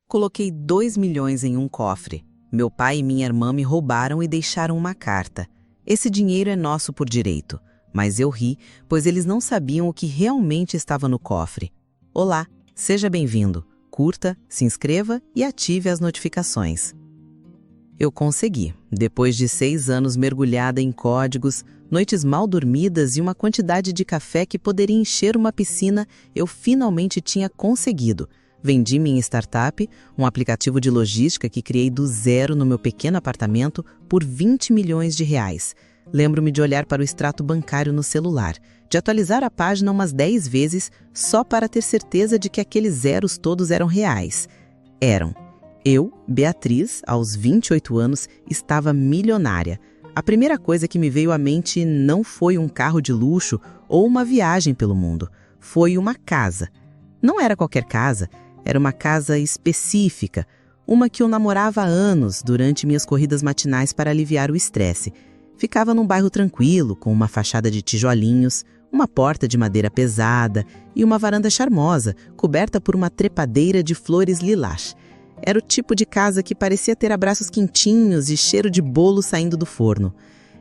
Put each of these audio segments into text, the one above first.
Coloquei 2 milhões em um cofre. Meu pai e minha irmã me roubaram e deixaram uma carta. Esse dinheiro é nosso por direito. Mas eu ri, pois eles não sabiam o que realmente estava no cofre. Olá, seja bem-vindo. Curta, se inscreva e ative as notificações. Eu consegui. Depois de 6 anos mergulhada em códigos, noites mal dormidas e uma quantidade de café que poderia encher uma piscina, eu finalmente tinha conseguido. Vendi minha startup, um aplicativo de logística que criei do zero no meu pequeno apartamento, por 20 milhões de reais. Lembro-me de olhar para o extrato bancário no celular, de atualizar a página umas 10 vezes só para ter certeza de que aqueles zeros todos eram reais. Eram. Eu, Beatriz, aos 28 anos, estava milionária. A primeira coisa que me veio à mente não foi um carro de luxo ou uma viagem pelo mundo. Foi uma casa. Não era qualquer casa, era uma casa específica, uma que eu namorava há anos durante minhas corridas matinais para aliviar o estresse. Ficava num bairro tranquilo, com uma fachada de tijolinhos, uma porta de madeira pesada e uma varanda charmosa, coberta por uma trepadeira de flores lilás. Era o tipo de casa que parecia ter abraços quentinhos e cheiro de bolo saindo do forno.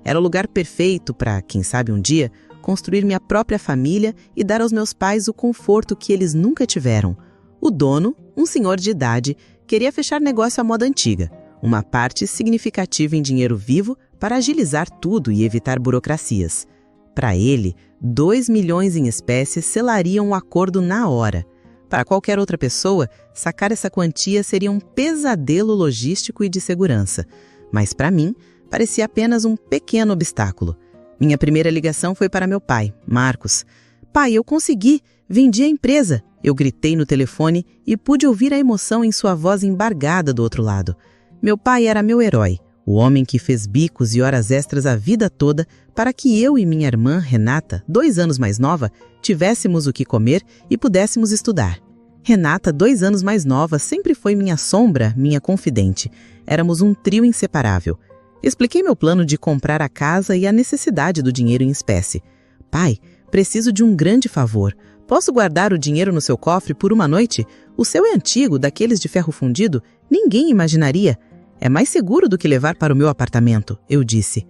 Era o lugar perfeito para, quem sabe um dia, construir minha própria família e dar aos meus pais o conforto que eles nunca tiveram. O dono, um senhor de idade, queria fechar negócio à moda antiga, uma parte significativa em dinheiro vivo para agilizar tudo e evitar burocracias. Para ele, 2 milhões em espécies selariam o acordo na hora. Para qualquer outra pessoa, sacar essa quantia seria um pesadelo logístico e de segurança. Mas para mim, parecia apenas um pequeno obstáculo. Minha primeira ligação foi para meu pai, Marcos. "Pai, eu consegui! Vendi a empresa!" Eu gritei no telefone e pude ouvir a emoção em sua voz embargada do outro lado. Meu pai era meu herói, o homem que fez bicos e horas extras a vida toda para que eu e minha irmã, Renata, 2 anos mais nova, tivéssemos o que comer e pudéssemos estudar. Renata, 2 anos mais nova, sempre foi minha sombra, minha confidente. Éramos um trio inseparável. Expliquei meu plano de comprar a casa e a necessidade do dinheiro em espécie. "Pai, preciso de um grande favor. Posso guardar o dinheiro no seu cofre por uma noite? O seu é antigo, daqueles de ferro fundido. Ninguém imaginaria. É mais seguro do que levar para o meu apartamento", eu disse.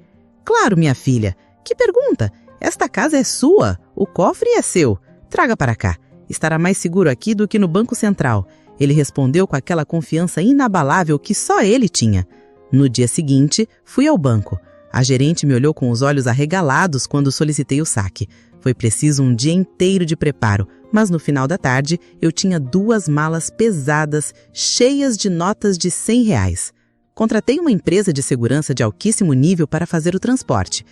"Claro, minha filha. Que pergunta? Esta casa é sua. O cofre é seu. Traga para cá. Estará mais seguro aqui do que no Banco Central", ele respondeu com aquela confiança inabalável que só ele tinha. No dia seguinte, fui ao banco. A gerente me olhou com os olhos arregalados quando solicitei o saque. Foi preciso um dia inteiro de preparo, mas no final da tarde eu tinha 2 malas pesadas, cheias de notas de R$ 100. Contratei uma empresa de segurança de altíssimo nível para fazer o transporte.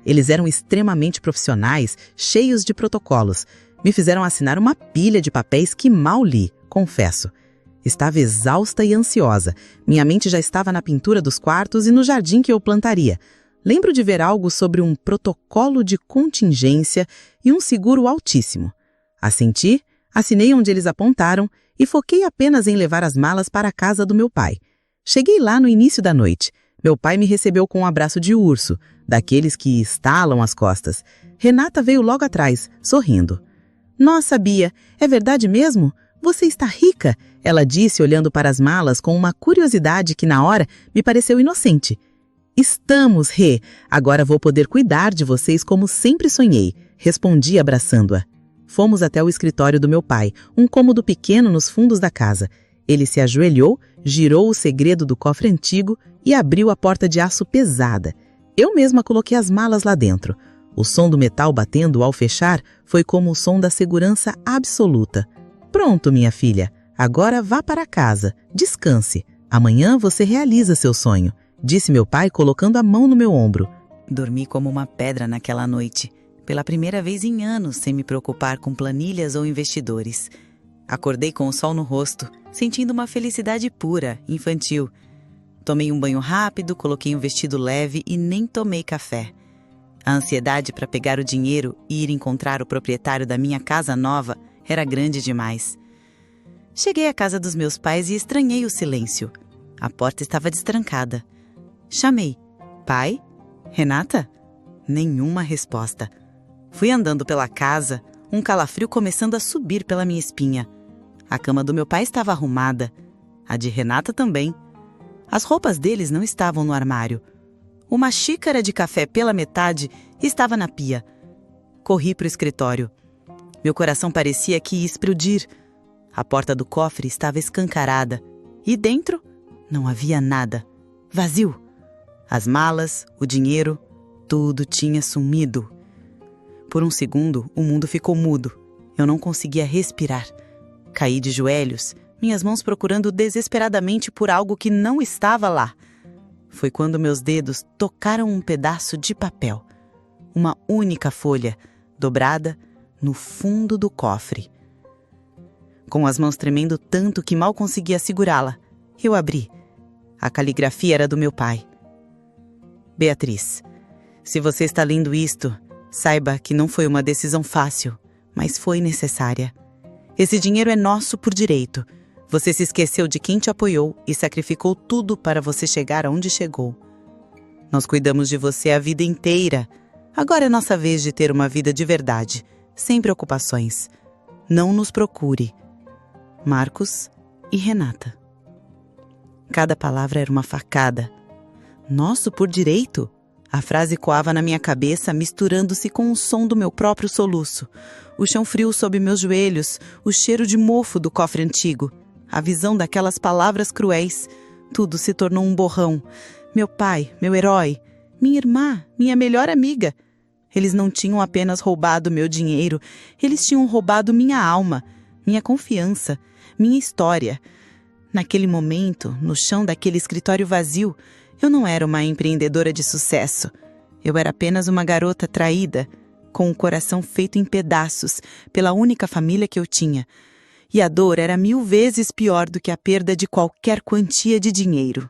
Eles eram extremamente profissionais, cheios de protocolos. Me fizeram assinar uma pilha de papéis que mal li, confesso. Estava exausta e ansiosa. Minha mente já estava na pintura dos quartos e no jardim que eu plantaria. Lembro de ver algo sobre um protocolo de contingência e um seguro altíssimo. Assenti, assinei onde eles apontaram e foquei apenas em levar as malas para a casa do meu pai. Cheguei lá no início da noite. Meu pai me recebeu com um abraço de urso, daqueles que estalam as costas. Renata veio logo atrás, sorrindo. "Nossa, Bia, é verdade mesmo? Você está rica?" ela disse, olhando para as malas com uma curiosidade que na hora me pareceu inocente. "Estamos, Rê. Agora vou poder cuidar de vocês como sempre sonhei", respondi abraçando-a. Fomos até o escritório do meu pai, um cômodo pequeno nos fundos da casa. Ele se ajoelhou, girou o segredo do cofre antigo e abriu a porta de aço pesada. Eu mesma coloquei as malas lá dentro. O som do metal batendo ao fechar foi como o som da segurança absoluta. "Pronto, minha filha. Agora vá para casa. Descanse. Amanhã você realiza seu sonho", disse meu pai colocando a mão no meu ombro. Dormi como uma pedra naquela noite, pela primeira vez em anos sem me preocupar com planilhas ou investidores. Acordei com o sol no rosto, sentindo uma felicidade pura, infantil. Tomei um banho rápido, coloquei um vestido leve e nem tomei café. A ansiedade para pegar o dinheiro e ir encontrar o proprietário da minha casa nova era grande demais. Cheguei à casa dos meus pais e estranhei o silêncio. A porta estava destrancada. Chamei. "Pai? Renata?" Nenhuma resposta. Fui andando pela casa, um calafrio começando a subir pela minha espinha. A cama do meu pai estava arrumada. A de Renata também. As roupas deles não estavam no armário. Uma xícara de café pela metade estava na pia. Corri para o escritório. Meu coração parecia que ia explodir. A porta do cofre estava escancarada. E dentro não havia nada. Vazio. As malas, o dinheiro, tudo tinha sumido. Por um segundo, o mundo ficou mudo. Eu não conseguia respirar. Caí de joelhos, minhas mãos procurando desesperadamente por algo que não estava lá. Foi quando meus dedos tocaram um pedaço de papel. Uma única folha, dobrada no fundo do cofre. Com as mãos tremendo tanto que mal conseguia segurá-la, eu abri. A caligrafia era do meu pai. Beatriz, se você está lendo isto, saiba que não foi uma decisão fácil, mas foi necessária. Esse dinheiro é nosso por direito. Você se esqueceu de quem te apoiou e sacrificou tudo para você chegar aonde chegou. Nós cuidamos de você a vida inteira. Agora é nossa vez de ter uma vida de verdade, sem preocupações. Não nos procure. Marcos e Renata. Cada palavra era uma facada. Nosso por direito? A frase coava na minha cabeça, misturando-se com o som do meu próprio soluço. O chão frio sob meus joelhos, o cheiro de mofo do cofre antigo. A visão daquelas palavras cruéis. Tudo se tornou um borrão. Meu pai, meu herói, minha irmã, minha melhor amiga. Eles não tinham apenas roubado meu dinheiro, eles tinham roubado minha alma, minha confiança, minha história. Naquele momento, no chão daquele escritório vazio, eu não era uma empreendedora de sucesso. Eu era apenas uma garota traída, com o coração feito em pedaços pela única família que eu tinha. E a dor era 1000 vezes pior do que a perda de qualquer quantia de dinheiro.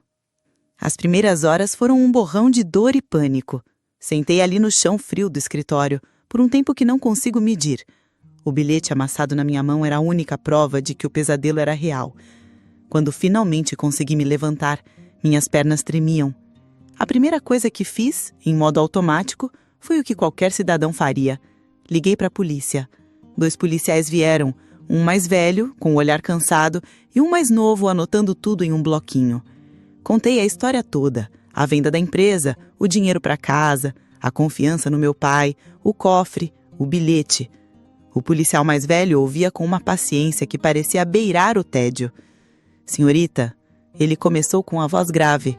As primeiras horas foram um borrão de dor e pânico. Sentei ali no chão frio do escritório, por um tempo que não consigo medir. O bilhete amassado na minha mão era a única prova de que o pesadelo era real. Quando finalmente consegui me levantar, minhas pernas tremiam. A primeira coisa que fiz, em modo automático, foi o que qualquer cidadão faria. Liguei para a polícia. 2 policiais vieram, um mais velho, com o olhar cansado, e um mais novo, anotando tudo em um bloquinho. Contei a história toda, a venda da empresa, o dinheiro para casa, a confiança no meu pai, o cofre, o bilhete. O policial mais velho ouvia com uma paciência que parecia beirar o tédio. Senhorita, ele começou com a voz grave.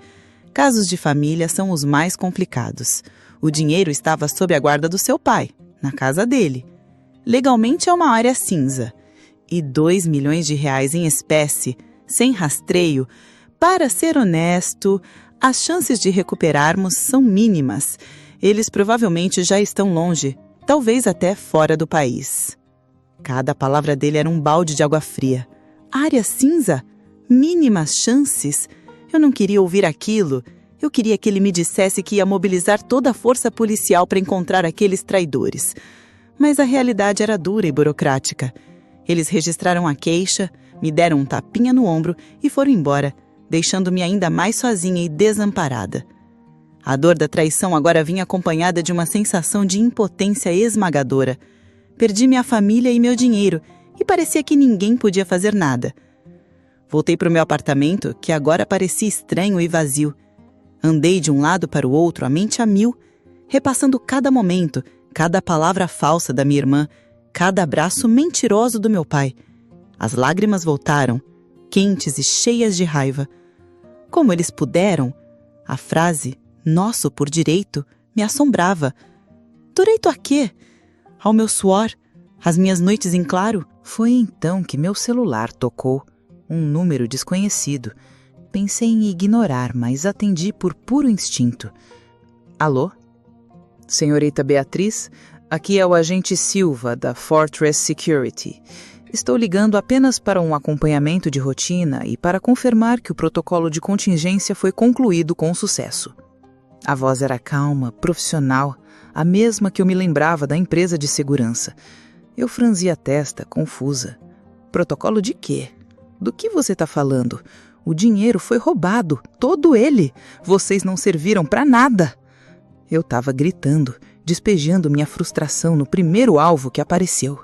Casos de família são os mais complicados. O dinheiro estava sob a guarda do seu pai, na casa dele. Legalmente é uma área cinza. E 2 milhões de reais em espécie, sem rastreio. Para ser honesto, as chances de recuperarmos são mínimas. Eles provavelmente já estão longe, talvez até fora do país. Cada palavra dele era um balde de água fria. Área cinza? Mínimas chances? Eu não queria ouvir aquilo. Eu queria que ele me dissesse que ia mobilizar toda a força policial para encontrar aqueles traidores. Mas a realidade era dura e burocrática. Eles registraram a queixa, me deram um tapinha no ombro e foram embora, deixando-me ainda mais sozinha e desamparada. A dor da traição agora vinha acompanhada de uma sensação de impotência esmagadora. Perdi minha família e meu dinheiro, e parecia que ninguém podia fazer nada. Voltei para o meu apartamento, que agora parecia estranho e vazio. Andei de um lado para o outro, a mente a mil, repassando cada momento, cada palavra falsa da minha irmã, cada abraço mentiroso do meu pai. As lágrimas voltaram, quentes e cheias de raiva. Como eles puderam? A frase, nosso por direito, me assombrava. Direito a quê? Ao meu suor? Às minhas noites em claro? Foi então que meu celular tocou. Um número desconhecido. Pensei em ignorar, mas atendi por puro instinto. Alô? Senhorita Beatriz, aqui é o agente Silva, da Fortress Security. Estou ligando apenas para um acompanhamento de rotina e para confirmar que o protocolo de contingência foi concluído com sucesso. A voz era calma, profissional, a mesma que eu me lembrava da empresa de segurança. Eu franzi a testa, confusa. Protocolo de quê? Do que você está falando? O dinheiro foi roubado, todo ele. Vocês não serviram para nada. Eu estava gritando, despejando minha frustração no primeiro alvo que apareceu.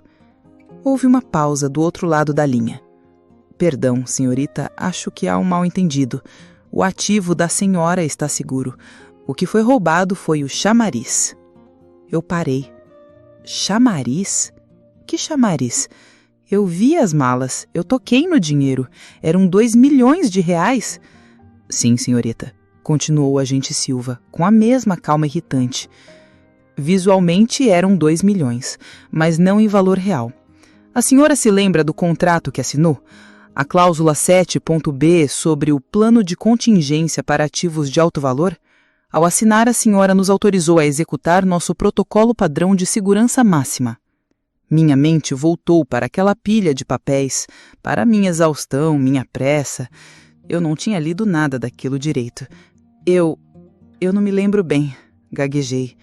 Houve uma pausa do outro lado da linha. Perdão, senhorita, acho que há um mal-entendido. O ativo da senhora está seguro. O que foi roubado foi o chamariz. Eu parei. Chamariz? Que chamariz? Eu vi as malas, eu toquei no dinheiro. Eram 2 milhões de reais. Sim, senhorita, continuou o agente Silva, com a mesma calma irritante. Visualmente eram 2 milhões, mas não em valor real. A senhora se lembra do contrato que assinou? A cláusula 7.b sobre o plano de contingência para ativos de alto valor? Ao assinar, a senhora nos autorizou a executar nosso protocolo padrão de segurança máxima. Minha mente voltou para aquela pilha de papéis, para minha exaustão, minha pressa. Eu não tinha lido nada daquilo direito. Eu não me lembro bem, gaguejei.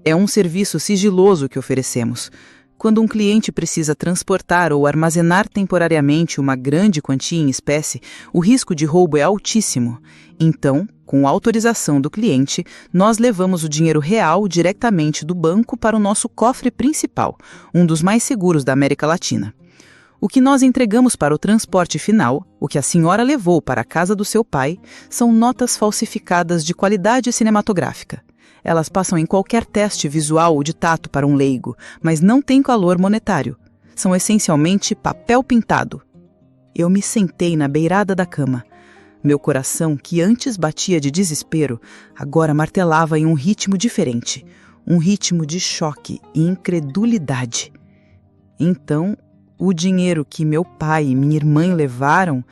É um serviço sigiloso que oferecemos. Quando um cliente precisa transportar ou armazenar temporariamente uma grande quantia em espécie, o risco de roubo é altíssimo. Então, com autorização do cliente, nós levamos o dinheiro real diretamente do banco para o nosso cofre principal, um dos mais seguros da América Latina. O que nós entregamos para o transporte final, o que a senhora levou para a casa do seu pai, são notas falsificadas de qualidade cinematográfica. Elas passam em qualquer teste visual ou de tato para um leigo, mas não têm valor monetário. São essencialmente papel pintado. Eu me sentei na beirada da cama. Meu coração, que antes batia de desespero, agora martelava em um ritmo diferente. Um ritmo de choque e incredulidade. Então, o dinheiro que meu pai e minha irmã levaram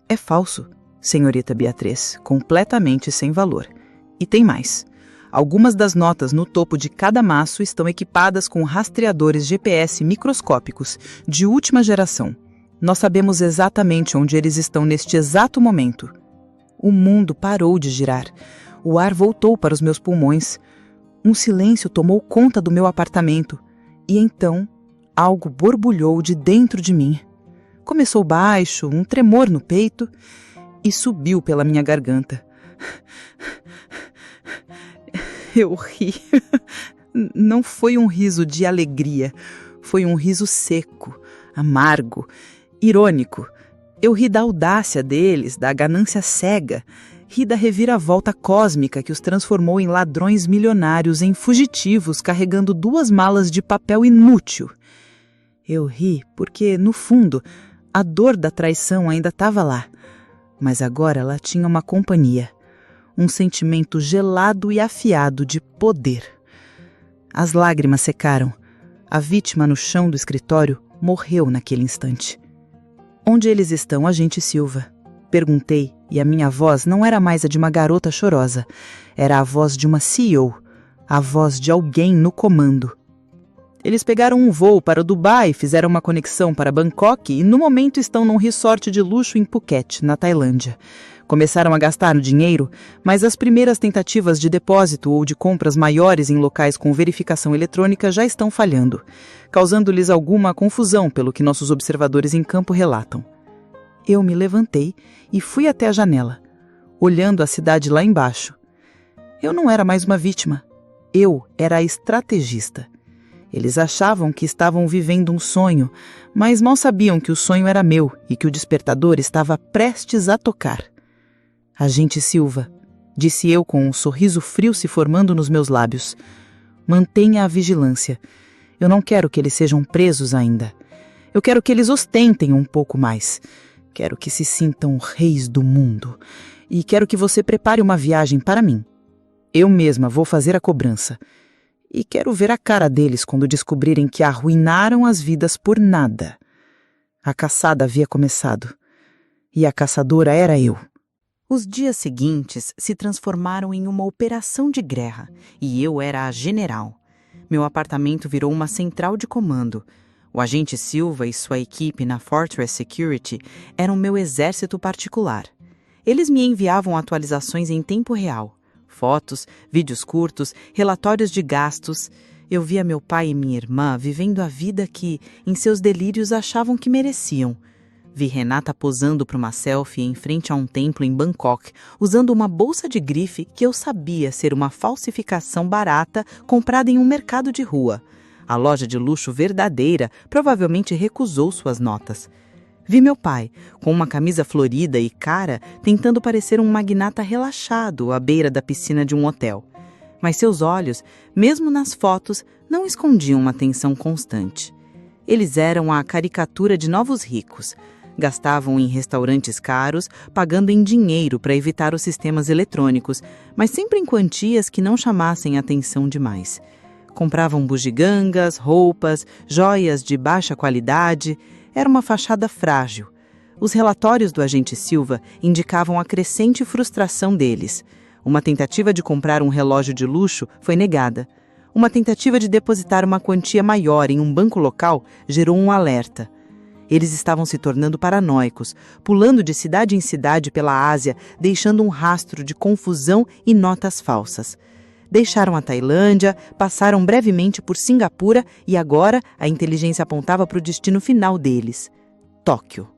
é falso, senhorita Beatriz, completamente sem valor. E tem mais. Algumas das notas no topo de cada maço estão equipadas com rastreadores GPS microscópicos de última geração. Nós sabemos exatamente onde eles estão neste exato momento. O mundo parou de girar. O ar voltou para os meus pulmões. Um silêncio tomou conta do meu apartamento. E então, algo borbulhou de dentro de mim. Começou baixo, um tremor no peito, e subiu pela minha garganta. Eu ri. Não foi um riso de alegria. Foi um riso seco, amargo, irônico. Eu ri da audácia deles, da ganância cega. Ri da reviravolta cósmica que os transformou em ladrões milionários, em fugitivos carregando 2 malas de papel inútil. Eu ri porque, no fundo, a dor da traição ainda estava lá. Mas agora ela tinha uma companhia. Um sentimento gelado e afiado de poder. As lágrimas secaram. A vítima no chão do escritório morreu naquele instante. Onde eles estão, agente Silva? Perguntei, e a minha voz não era mais a de uma garota chorosa. Era a voz de uma CEO, a voz de alguém no comando. Eles pegaram um voo para Dubai, fizeram uma conexão para Bangkok e no momento estão num resort de luxo em Phuket, na Tailândia. Começaram a gastar o dinheiro, mas as primeiras tentativas de depósito ou de compras maiores em locais com verificação eletrônica já estão falhando, causando-lhes alguma confusão pelo que nossos observadores em campo relatam. Eu me levantei e fui até a janela, olhando a cidade lá embaixo. Eu não era mais uma vítima. Eu era a estrategista. Eles achavam que estavam vivendo um sonho, mas mal sabiam que o sonho era meu e que o despertador estava prestes a tocar. Agente Silva, disse eu com um sorriso frio se formando nos meus lábios, mantenha a vigilância. Eu não quero que eles sejam presos ainda. Eu quero que eles ostentem um pouco mais. Quero que se sintam reis do mundo. E quero que você prepare uma viagem para mim. Eu mesma vou fazer a cobrança. E quero ver a cara deles quando descobrirem que arruinaram as vidas por nada. A caçada havia começado. E a caçadora era eu. Os dias seguintes se transformaram em uma operação de guerra, e eu era a general. Meu apartamento virou uma central de comando. O agente Silva e sua equipe na Fortress Security eram meu exército particular. Eles me enviavam atualizações em tempo real. Fotos, vídeos curtos, relatórios de gastos. Eu via meu pai e minha irmã vivendo a vida que, em seus delírios, achavam que mereciam. Vi Renata posando para uma selfie em frente a um templo em Bangkok, usando uma bolsa de grife que eu sabia ser uma falsificação barata comprada em um mercado de rua. A loja de luxo verdadeira provavelmente recusou suas notas. Vi meu pai, com uma camisa florida e cara, tentando parecer um magnata relaxado à beira da piscina de um hotel. Mas seus olhos, mesmo nas fotos, não escondiam uma tensão constante. Eles eram a caricatura de novos ricos. Gastavam em restaurantes caros, pagando em dinheiro para evitar os sistemas eletrônicos, mas sempre em quantias que não chamassem atenção demais. Compravam bugigangas, roupas, joias de baixa qualidade. Era uma fachada frágil. Os relatórios do agente Silva indicavam a crescente frustração deles. Uma tentativa de comprar um relógio de luxo foi negada. Uma tentativa de depositar uma quantia maior em um banco local gerou um alerta. Eles estavam se tornando paranoicos, pulando de cidade em cidade pela Ásia, deixando um rastro de confusão e notas falsas. Deixaram a Tailândia, passaram brevemente por Singapura e agora a inteligência apontava para o destino final deles, Tóquio.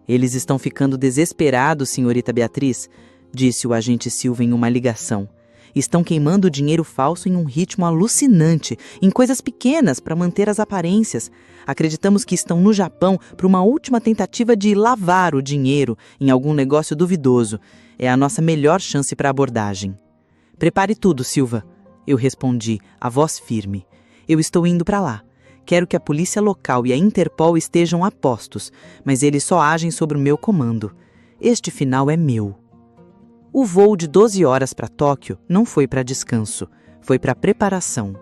Eles estão ficando desesperados, senhorita Beatriz, disse o agente Silva em uma ligação. Estão queimando dinheiro falso em um ritmo alucinante, em coisas pequenas para manter as aparências. Acreditamos que estão no Japão para uma última tentativa de lavar o dinheiro em algum negócio duvidoso. É a nossa melhor chance para abordagem. Prepare tudo, Silva, eu respondi, a voz firme. Eu estou indo para lá. Quero que a polícia local e a Interpol estejam a postos, mas eles só agem sob o meu comando. Este final é meu. O voo de 12 horas para Tóquio não foi para descanso, foi para preparação.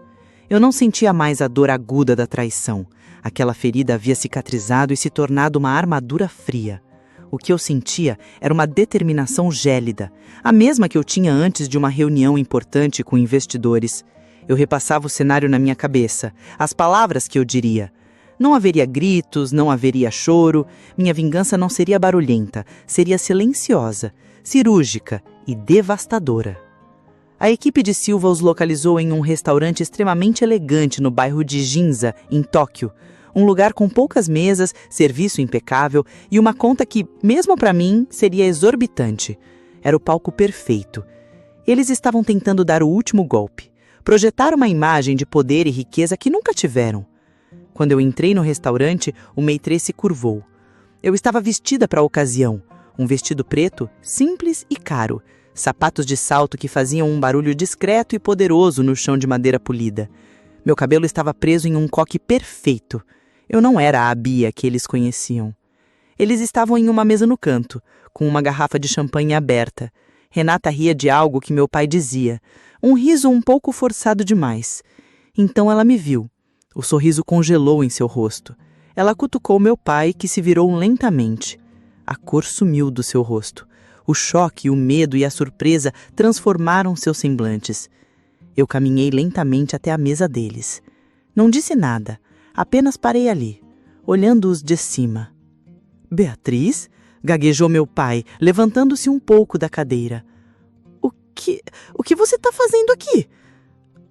Eu não sentia mais a dor aguda da traição. Aquela ferida havia cicatrizado e se tornado uma armadura fria. O que eu sentia era uma determinação gélida, a mesma que eu tinha antes de uma reunião importante com investidores. Eu repassava o cenário na minha cabeça, as palavras que eu diria. Não haveria gritos, não haveria choro, minha vingança não seria barulhenta, seria silenciosa, cirúrgica e devastadora. A equipe de Silva os localizou em um restaurante extremamente elegante no bairro de Ginza, em Tóquio. Um lugar com poucas mesas, serviço impecável e uma conta que, mesmo para mim, seria exorbitante. Era o palco perfeito. Eles estavam tentando dar o último golpe, projetar uma imagem de poder e riqueza que nunca tiveram. Quando eu entrei no restaurante, o maitre se curvou. Eu estava vestida para a ocasião, um vestido preto, simples e caro, sapatos de salto que faziam um barulho discreto e poderoso no chão de madeira polida. Meu cabelo estava preso em um coque perfeito. Eu não era a Bia que eles conheciam. Eles estavam em uma mesa no canto, com uma garrafa de champanhe aberta. Renata ria de algo que meu pai dizia, um riso um pouco forçado demais. Então ela me viu. O sorriso congelou em seu rosto. Ela cutucou meu pai, que se virou lentamente. A cor sumiu do seu rosto. O choque, o medo e a surpresa transformaram seus semblantes. Eu caminhei lentamente até a mesa deles. Não disse nada, apenas parei ali, olhando-os de cima. Beatriz? Gaguejou meu pai, levantando-se um pouco da cadeira. O que você está fazendo aqui?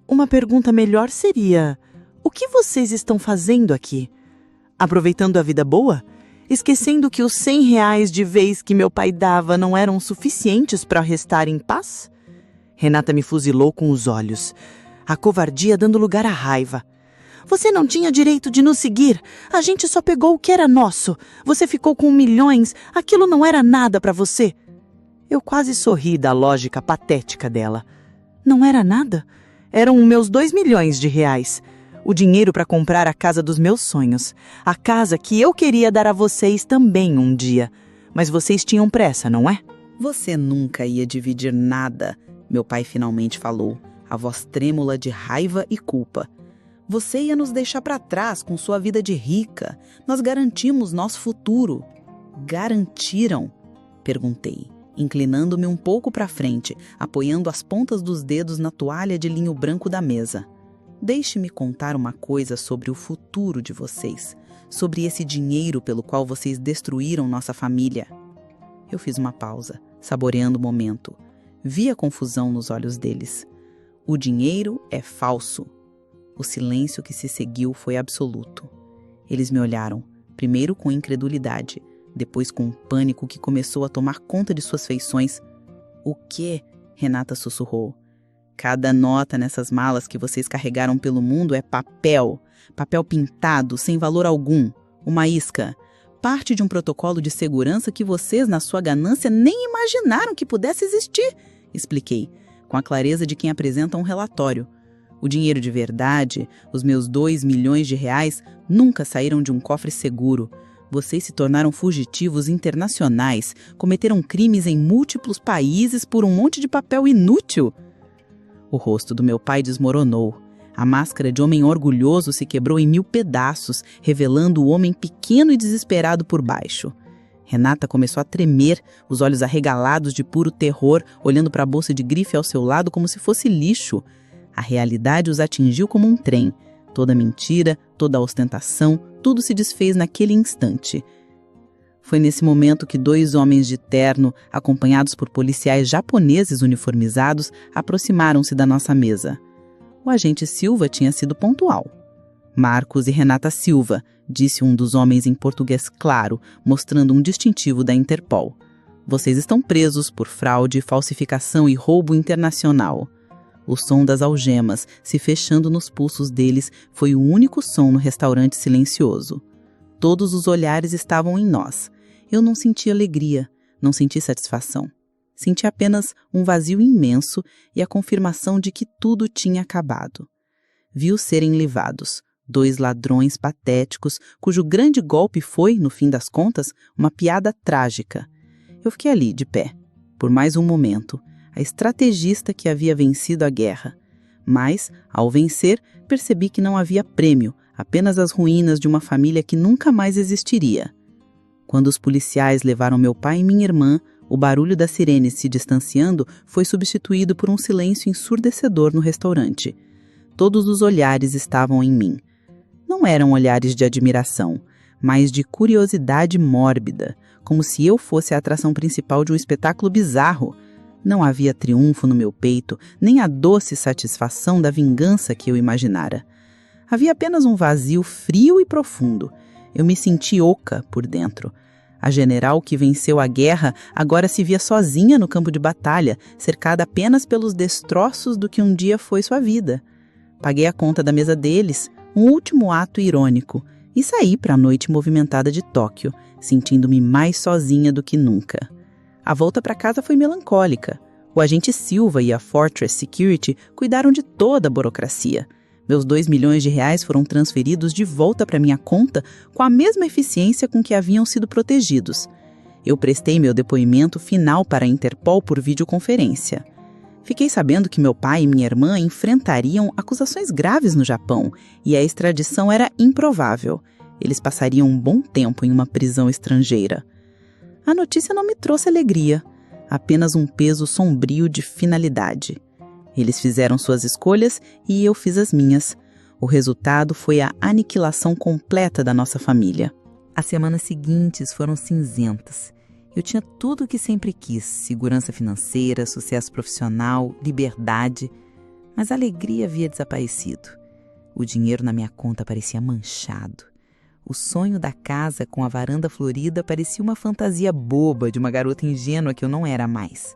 Uma pergunta melhor seria: o que vocês estão fazendo aqui? Aproveitando a vida boa? Esquecendo que os R$ 100 de vez que meu pai dava não eram suficientes para restar em paz? Renata me fuzilou com os olhos, a covardia dando lugar à raiva. Você não tinha direito de nos seguir. A gente só pegou o que era nosso. Você ficou com milhões. Aquilo não era nada para você. Eu quase sorri da lógica patética dela. Não era nada? Eram meus 2 milhões de reais. O dinheiro para comprar a casa dos meus sonhos. A casa que eu queria dar a vocês também um dia. Mas vocês tinham pressa, não é? Você nunca ia dividir nada, meu pai finalmente falou, a voz trêmula de raiva e culpa. Você ia nos deixar para trás com sua vida de rica. Nós garantimos nosso futuro. Garantiram? Perguntei, inclinando-me um pouco para frente, apoiando as pontas dos dedos na toalha de linho branco da mesa. Deixe-me contar uma coisa sobre o futuro de vocês, sobre esse dinheiro pelo qual vocês destruíram nossa família. Eu fiz uma pausa, saboreando o momento. Vi a confusão nos olhos deles. O dinheiro é falso. O silêncio que se seguiu foi absoluto. Eles me olharam, primeiro com incredulidade, depois com um pânico que começou a tomar conta de suas feições. O quê? Renata sussurrou. Cada nota nessas malas que vocês carregaram pelo mundo é papel. Papel pintado, sem valor algum. Uma isca. parte de um protocolo de segurança que vocês, na sua ganância, nem imaginaram que pudesse existir, expliquei, com a clareza de quem apresenta um relatório. O dinheiro de verdade, os meus 2 milhões de reais, nunca saíram de um cofre seguro. Vocês se tornaram fugitivos internacionais, cometeram crimes em múltiplos países por um monte de papel inútil. O rosto do meu pai desmoronou. A máscara de homem orgulhoso se quebrou em 1000 pedaços, revelando o homem pequeno e desesperado por baixo. Renata começou a tremer, os olhos arregalados de puro terror, olhando para a bolsa de grife ao seu lado como se fosse lixo. A realidade os atingiu como um trem. Toda mentira, toda ostentação, tudo se desfez naquele instante. Foi nesse momento que 2 homens de terno, acompanhados por policiais japoneses uniformizados, aproximaram-se da nossa mesa. O agente Silva tinha sido pontual. Marcos e Renata Silva, disse um dos homens em português claro, mostrando um distintivo da Interpol. Vocês estão presos por fraude, falsificação e roubo internacional. O som das algemas se fechando nos pulsos deles foi o único som no restaurante silencioso. Todos os olhares estavam em nós. Eu não senti alegria, não senti satisfação. Senti apenas um vazio imenso e a confirmação de que tudo tinha acabado. Vi-os serem livados, 2 ladrões patéticos, cujo grande golpe foi, no fim das contas, uma piada trágica. Eu fiquei ali, de pé, por mais um momento, a estrategista que havia vencido a guerra. Mas, ao vencer, percebi que não havia prêmio, apenas as ruínas de uma família que nunca mais existiria. Quando os policiais levaram meu pai e minha irmã, o barulho das sirenes se distanciando foi substituído por um silêncio ensurdecedor no restaurante. Todos os olhares estavam em mim. Não eram olhares de admiração, mas de curiosidade mórbida, como se eu fosse a atração principal de um espetáculo bizarro. Não havia triunfo no meu peito, nem a doce satisfação da vingança que eu imaginara. Havia apenas um vazio frio e profundo. Eu me senti oca por dentro. A general que venceu a guerra agora se via sozinha no campo de batalha, cercada apenas pelos destroços do que um dia foi sua vida. Paguei a conta da mesa deles, um último ato irônico, e saí para a noite movimentada de Tóquio, sentindo-me mais sozinha do que nunca. A volta para casa foi melancólica. O agente Silva e a Fortress Security cuidaram de toda a burocracia. Meus 2 milhões de reais foram transferidos de volta para minha conta com a mesma eficiência com que haviam sido protegidos. Eu prestei meu depoimento final para a Interpol por videoconferência. Fiquei sabendo que meu pai e minha irmã enfrentariam acusações graves no Japão e a extradição era improvável. Eles passariam um bom tempo em uma prisão estrangeira. A notícia não me trouxe alegria, apenas um peso sombrio de finalidade. Eles fizeram suas escolhas e eu fiz as minhas. O resultado foi a aniquilação completa da nossa família. As semanas seguintes foram cinzentas. Eu tinha tudo o que sempre quis: segurança financeira, sucesso profissional, liberdade. Mas a alegria havia desaparecido. O dinheiro na minha conta parecia manchado. O sonho da casa com a varanda florida parecia uma fantasia boba de uma garota ingênua que eu não era mais.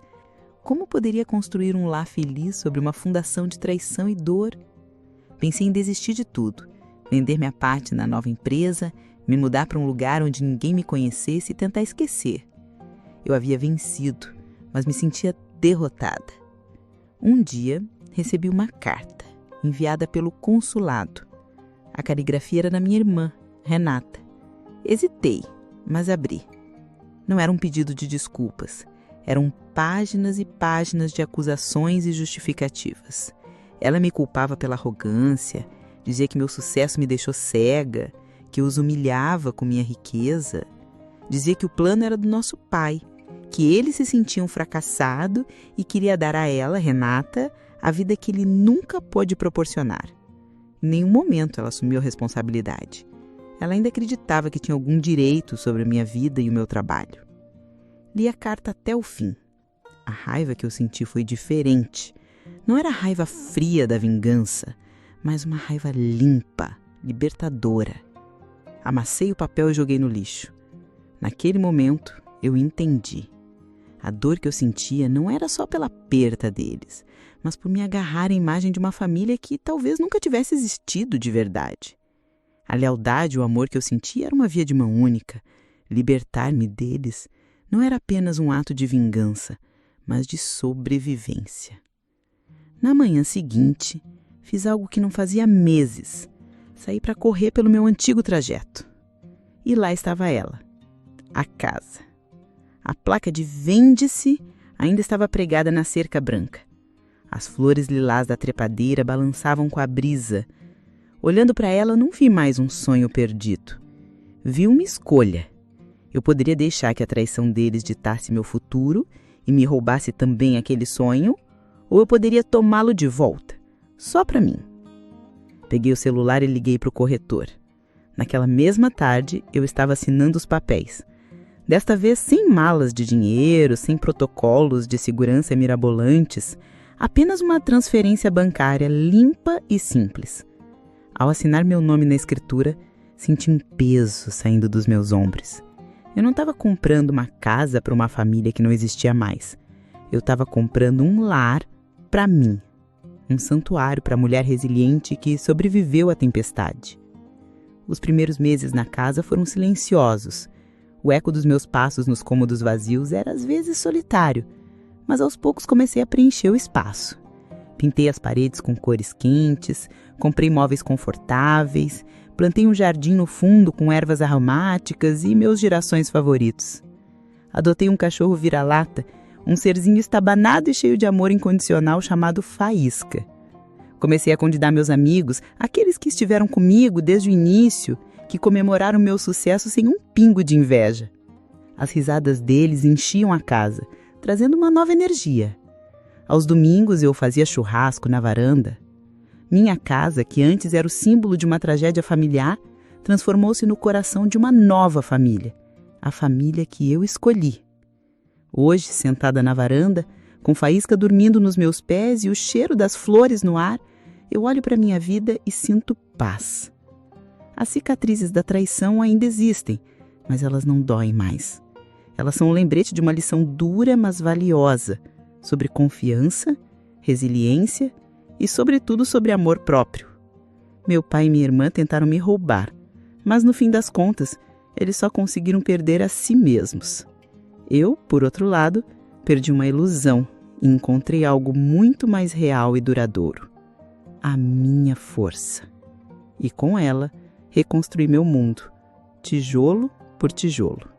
Como poderia construir um lar feliz sobre uma fundação de traição e dor? Pensei em desistir de tudo, vender minha parte na nova empresa, me mudar para um lugar onde ninguém me conhecesse e tentar esquecer. Eu havia vencido, mas me sentia derrotada. Um dia, recebi uma carta, enviada pelo consulado. A caligrafia era da minha irmã, Renata. Hesitei, mas abri. Não era um pedido de desculpas. Eram páginas e páginas de acusações e justificativas. Ela me culpava pela arrogância, dizia que meu sucesso me deixou cega, que eu os humilhava com minha riqueza. Dizia que o plano era do nosso pai, que ele se sentia um fracassado e queria dar a ela, Renata, a vida que ele nunca pôde proporcionar. Em nenhum momento ela assumiu a responsabilidade. Ela ainda acreditava que tinha algum direito sobre a minha vida e o meu trabalho. Li a carta até o fim. A raiva que eu senti foi diferente. Não era a raiva fria da vingança, mas uma raiva limpa, libertadora. Amassei o papel e joguei no lixo. Naquele momento, eu entendi. A dor que eu sentia não era só pela perda deles, mas por me agarrar à imagem de uma família que talvez nunca tivesse existido de verdade. A lealdade e o amor que eu sentia era uma via de mão única. Libertar-me deles não era apenas um ato de vingança, mas de sobrevivência. Na manhã seguinte, fiz algo que não fazia meses. Saí para correr pelo meu antigo trajeto. E lá estava ela, a casa. A placa de "Vende-se" ainda estava pregada na cerca branca. As flores lilás da trepadeira balançavam com a brisa. Olhando para ela, não vi mais um sonho perdido. Vi uma escolha. Eu poderia deixar que a traição deles ditasse meu futuro e me roubasse também aquele sonho, ou eu poderia tomá-lo de volta, só para mim. Peguei o celular e liguei para o corretor. Naquela mesma tarde, eu estava assinando os papéis. Desta vez sem malas de dinheiro, sem protocolos de segurança mirabolantes, apenas uma transferência bancária limpa e simples. Ao assinar meu nome na escritura, senti um peso saindo dos meus ombros. Eu não estava comprando uma casa para uma família que não existia mais. Eu estava comprando um lar para mim. Um santuário para a mulher resiliente que sobreviveu à tempestade. Os primeiros meses na casa foram silenciosos. O eco dos meus passos nos cômodos vazios era às vezes solitário, mas aos poucos comecei a preencher o espaço. Pintei as paredes com cores quentes, comprei móveis confortáveis, plantei um jardim no fundo com ervas aromáticas e meus girassóis favoritos. Adotei um cachorro vira-lata, um serzinho estabanado e cheio de amor incondicional chamado Faísca. Comecei a convidar meus amigos, aqueles que estiveram comigo desde o início, que comemoraram meu sucesso sem um pingo de inveja. As risadas deles enchiam a casa, trazendo uma nova energia. Aos domingos eu fazia churrasco na varanda. Minha casa, que antes era o símbolo de uma tragédia familiar, transformou-se no coração de uma nova família, a família que eu escolhi. Hoje, sentada na varanda, com Faísca dormindo nos meus pés e o cheiro das flores no ar, eu olho para minha vida e sinto paz. As cicatrizes da traição ainda existem, mas elas não doem mais. Elas são um lembrete de uma lição dura, mas valiosa, sobre confiança, resiliência e, sobretudo, sobre amor próprio. Meu pai e minha irmã tentaram me roubar, mas no fim das contas, eles só conseguiram perder a si mesmos. Eu, por outro lado, perdi uma ilusão e encontrei algo muito mais real e duradouro: a minha força. E com ela, reconstruí meu mundo, tijolo por tijolo.